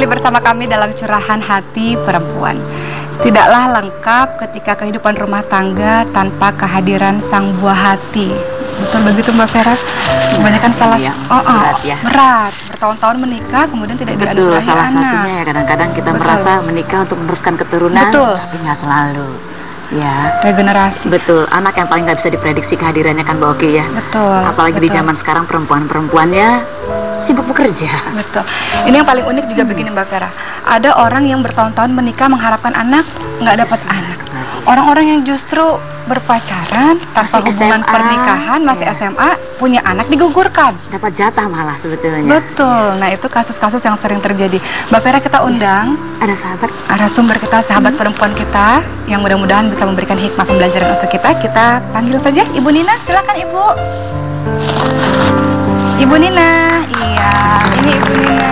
kembali bersama kami dalam Curahan Hati Perempuan. Tidaklah lengkap ketika kehidupan rumah tangga tanpa kehadiran sang buah hati. Betul begitu Mbak Vera? Kebanyakan salah berat ya. Berat, bertahun-tahun menikah kemudian tidak Betul, dianugerahi salah anak. satunya ya kadang-kadang kita merasa menikah untuk meneruskan keturunan, tapi nggak selalu. Ya, regenerasi. Betul, anak yang paling nggak bisa diprediksi kehadirannya kan Mbak Oki ya. Betul. Apalagi di zaman sekarang perempuan-perempuannya sibuk bekerja. Betul. Ini yang paling unik juga begini Mbak Vera. Ada orang yang bertahun-tahun menikah mengharapkan anak, nggak dapat anak. Orang-orang yang justru berpacaran tanpa hubungan pernikahan, masih SMA, punya anak digugurkan. Dapat jatah malah sebetulnya. Betul. Nah itu kasus-kasus yang sering terjadi. Mbak Vera, kita undang ada narasumber kita, sahabat perempuan kita, yang mudah-mudahan bisa memberikan hikmah pembelajaran untuk kita. Kita panggil saja Ibu Nina. Silakan Ibu. Ibu Nina. Iya, ini Ibu Nina.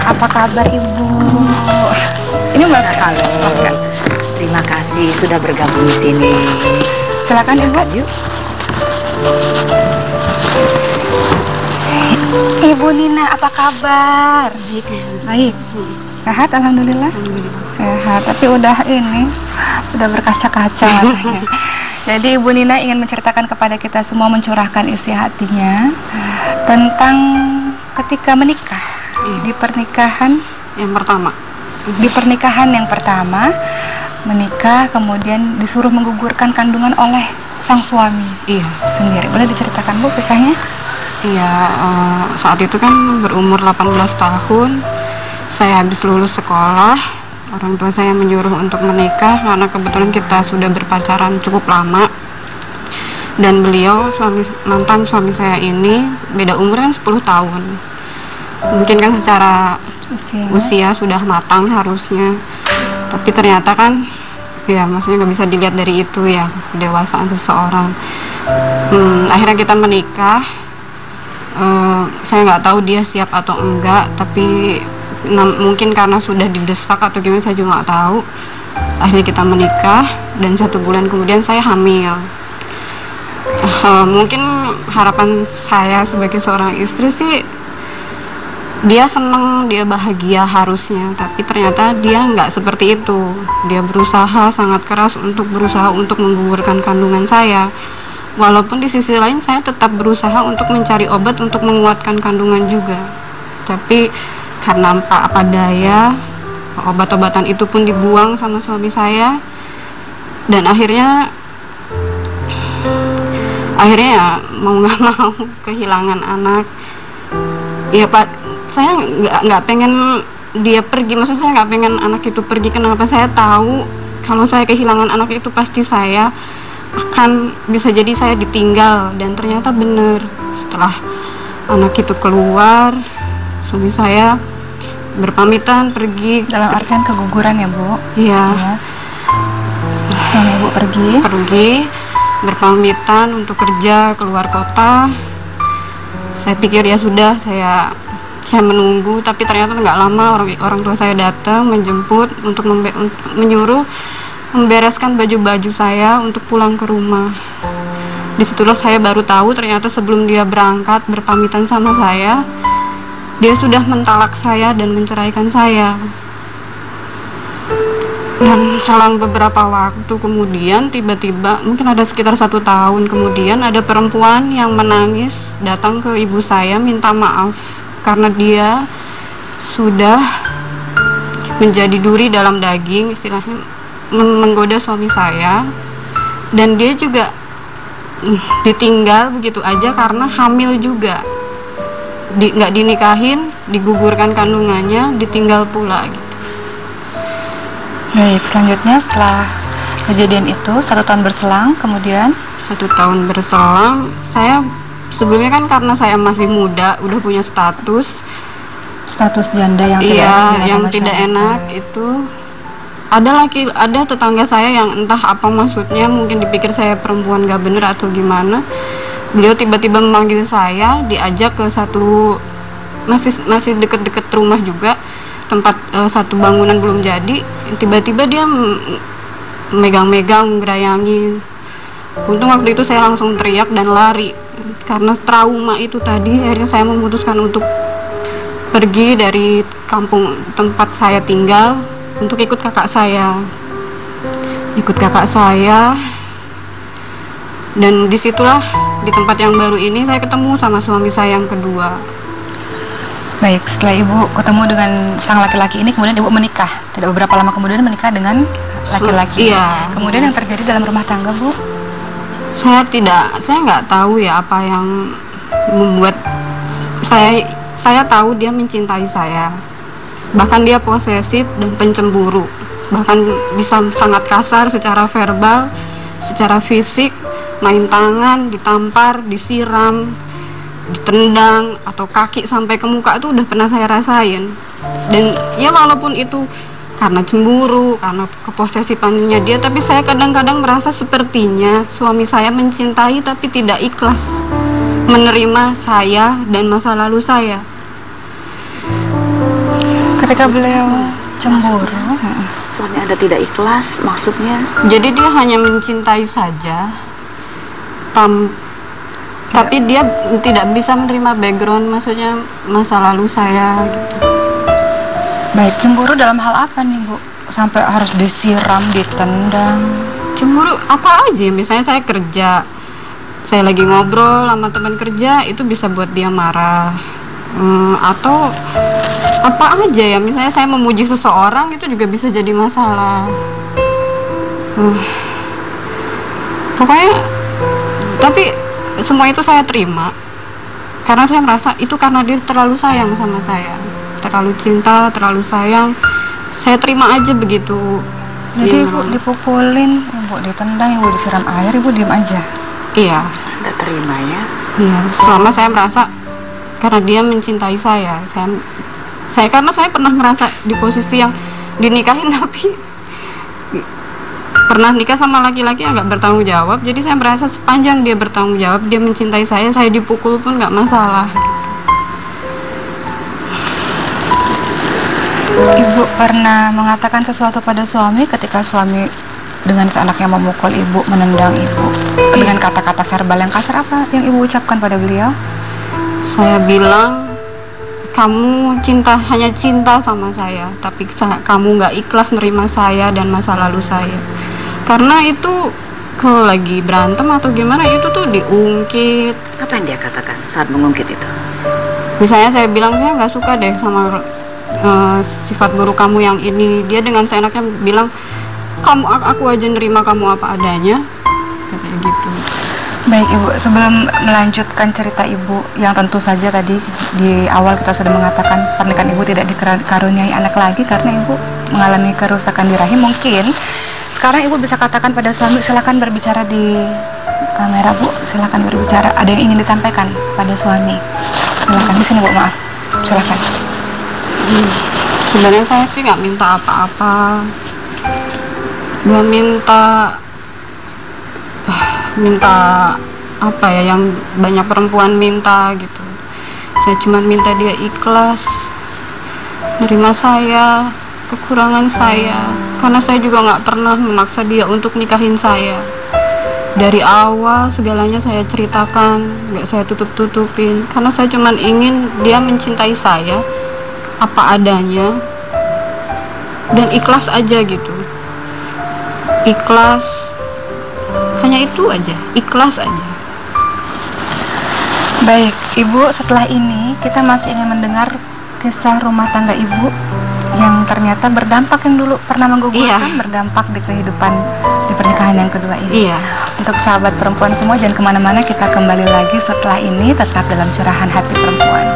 Apa kabar Ibu? Ini Mbak Vera. Halo. Terima kasih sudah bergabung di sini. Silakan Ibu. Yuk. Ibu Nina, apa kabar? Baik. Sehat, alhamdulillah. Sehat, tapi udah berkaca-kaca matanya. Jadi Ibu Nina ingin menceritakan kepada kita semua, mencurahkan isi hatinya tentang ketika menikah. Di pernikahan yang pertama menikah, kemudian disuruh menggugurkan kandungan oleh sang suami sendiri. Boleh diceritakan Bu kisahnya? Iya, saat itu kan berumur 18 tahun, saya habis lulus sekolah. Orang tua saya menyuruh untuk menikah karena kebetulan kita sudah berpacaran cukup lama. Dan beliau, mantan suami saya ini, beda umur kan 10 tahun. Mungkin kan secara usia sudah matang harusnya, tapi ternyata kan ya maksudnya nggak bisa dilihat dari itu ya, kedewasaan seseorang. Akhirnya kita menikah. Saya nggak tahu dia siap atau enggak, tapi mungkin karena sudah didesak atau gimana saya juga nggak tahu. Akhirnya kita menikah dan 1 bulan kemudian saya hamil. Mungkin harapan saya sebagai seorang istri sih dia senang, dia bahagia harusnya, tapi ternyata dia nggak seperti itu. Dia berusaha sangat keras untuk menggugurkan kandungan saya. Walaupun di sisi lain saya tetap berusaha untuk mencari obat untuk menguatkan kandungan juga. Tapi karena apa daya, obat-obatan itu pun dibuang sama suami saya. Dan akhirnya ya mau nggak mau kehilangan anak. Ya Pak, saya nggak pengen dia pergi, maksud saya nggak pengen anak itu pergi. Kenapa? Saya tahu kalau saya kehilangan anak itu pasti saya akan bisa jadi saya ditinggal. Dan ternyata benar, setelah anak itu keluar, suami saya berpamitan pergi. Dalam artian keguguran ya Bu? Iya. Suami Ibu pergi berpamitan untuk kerja keluar kota. Saya pikir ya sudah, saya menunggu, tapi ternyata nggak lama orang tua saya datang menjemput untuk menyuruh membereskan baju-baju saya untuk pulang ke rumah. Disitulah saya baru tahu ternyata sebelum dia berangkat berpamitan sama saya, dia sudah mentalak saya dan menceraikan saya. Dan selang beberapa waktu kemudian, tiba-tiba mungkin ada sekitar 1 tahun kemudian, ada perempuan yang menangis datang ke ibu saya minta maaf karena dia sudah menjadi duri dalam daging, istilahnya menggoda suami saya. Dan dia juga ditinggal begitu aja karena hamil juga, nggak dinikahin, digugurkan kandungannya, ditinggal pula gitu. Baik, selanjutnya setelah kejadian itu 1 tahun berselang, kemudian 1 tahun berselang, saya sebelumnya kan karena saya masih muda, udah punya status janda yang tidak enak itu. Ada tetangga saya yang entah apa maksudnya, mungkin dipikir saya perempuan gak bener atau gimana. Beliau tiba-tiba memanggil saya, diajak ke satu masih deket-deket rumah juga, tempat satu bangunan belum jadi. Tiba-tiba dia megang-megang, gerayangi Untung waktu itu saya langsung teriak dan lari. Karena trauma itu tadi, akhirnya saya memutuskan untuk pergi dari kampung tempat saya tinggal untuk ikut kakak saya. Dan disitulah, di tempat yang baru ini, saya ketemu sama suami saya yang kedua. Baik, setelah Ibu ketemu dengan sang laki-laki ini, kemudian Ibu menikah. Tidak beberapa lama kemudian menikah dengan laki-laki. Iya. Kemudian yang terjadi dalam rumah tangga, Bu? Saya nggak tahu ya apa yang membuat saya tahu dia mencintai saya. Bahkan dia posesif dan pencemburu. Bahkan bisa sangat kasar secara verbal, secara fisik, main tangan, ditampar, disiram, ditendang, atau kaki sampai ke muka itu udah pernah saya rasain. Dan ya walaupun itu karena cemburu, karena keposesifannya dia, tapi saya kadang-kadang merasa sepertinya suami saya mencintai tapi tidak ikhlas menerima saya dan masa lalu saya. Ketika beliau cemburu, Suami Anda tidak ikhlas, maksudnya? Jadi dia hanya mencintai saja, tapi dia tidak bisa menerima background, maksudnya masa lalu saya gitu. baik, cemburu dalam hal apa nih, Bu? Sampai harus disiram, ditendang? Cemburu apa aja, misalnya saya kerja, saya lagi ngobrol sama teman kerja, itu bisa buat dia marah. Atau apa aja ya, misalnya saya memuji seseorang, itu juga bisa jadi masalah. Pokoknya, tapi semua itu saya terima karena saya merasa itu karena dia terlalu sayang sama saya, terlalu cinta, terlalu sayang. Saya terima aja begitu. Jadi Ibu dipukulin, Ibu ditendang, Ibu disiram air, Ibu diam aja? Iya. Anda terima ya? Iya, selama saya merasa karena dia mencintai saya karena saya pernah merasa di posisi yang dinikahin tapi pernah nikah sama laki-laki yang nggak bertanggung jawab. Jadi saya merasa sepanjang dia bertanggung jawab, dia mencintai saya dipukul pun nggak masalah. Ibu pernah mengatakan sesuatu pada suami ketika suami dengan seenaknya memukul Ibu, menendang Ibu dengan kata-kata verbal yang kasar? Apa yang Ibu ucapkan pada beliau? Saya bilang, kamu hanya cinta sama saya, tapi kamu nggak ikhlas nerima saya dan masa lalu saya. Karena itu kalau lagi berantem atau gimana, itu tuh diungkit. Apa yang dia katakan saat mengungkit itu? Misalnya saya bilang, saya nggak suka deh sama sifat buruk kamu yang ini. Dia dengan seenaknya bilang, aku aja nerima kamu apa adanya, kayak gitu. Baik Ibu, sebelum melanjutkan cerita Ibu yang tentu saja tadi di awal kita sudah mengatakan pernikahan Ibu tidak dikaruniai anak lagi karena Ibu mengalami kerusakan di rahim. Mungkin sekarang Ibu bisa katakan pada suami, silakan berbicara di kamera, Bu, silakan berbicara. Ada yang ingin disampaikan pada suami? Silakan di sini, Bu, maaf. Silakan. Sebenarnya saya sih nggak minta apa-apa, nggak minta apa ya yang banyak perempuan minta gitu. Saya cuma minta dia ikhlas nerima saya, kekurangan saya, karena saya juga nggak pernah memaksa dia untuk nikahin saya. Dari awal segalanya saya ceritakan, nggak saya tutup-tutupin, karena saya cuma ingin dia mencintai saya apa adanya dan ikhlas aja gitu. Ikhlas, hanya itu aja, ikhlas aja. Baik Ibu, setelah ini kita masih ingin mendengar kisah rumah tangga Ibu yang ternyata berdampak, yang dulu pernah menggugurkan, berdampak di kehidupan di pernikahan yang kedua ini. Iya. Untuk sahabat perempuan semua, jangan kemana-mana, kita kembali lagi setelah ini tetap dalam Curahan Hati Perempuan.